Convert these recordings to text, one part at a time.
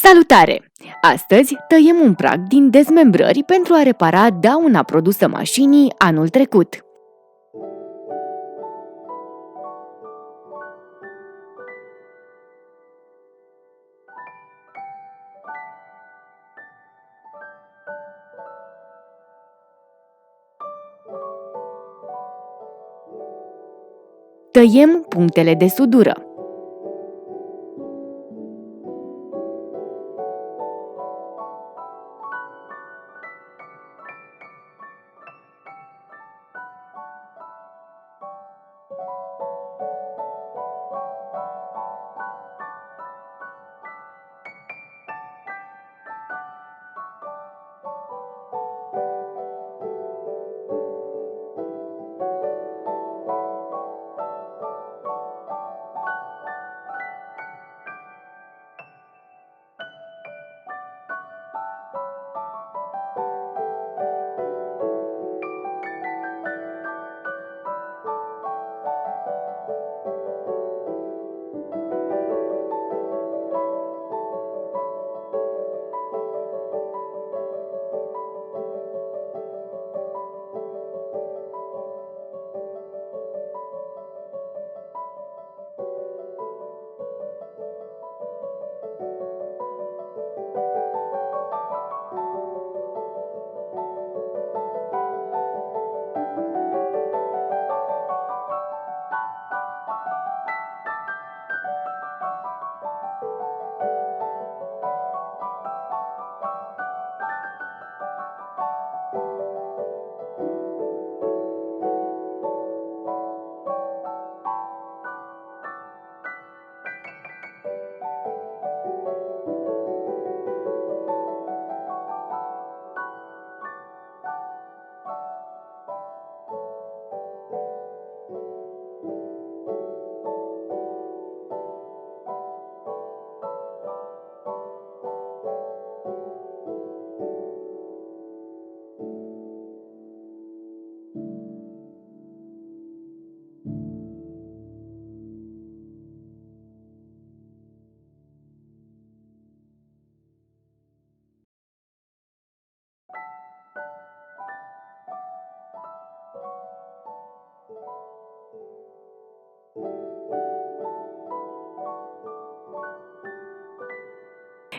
Salutare! Astăzi tăiem un prag din dezmembrări pentru a repara dauna produsă mașinii anul trecut. Tăiem punctele de sudură.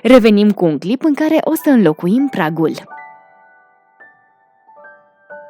Revenim cu un clip în care o să înlocuim pragul.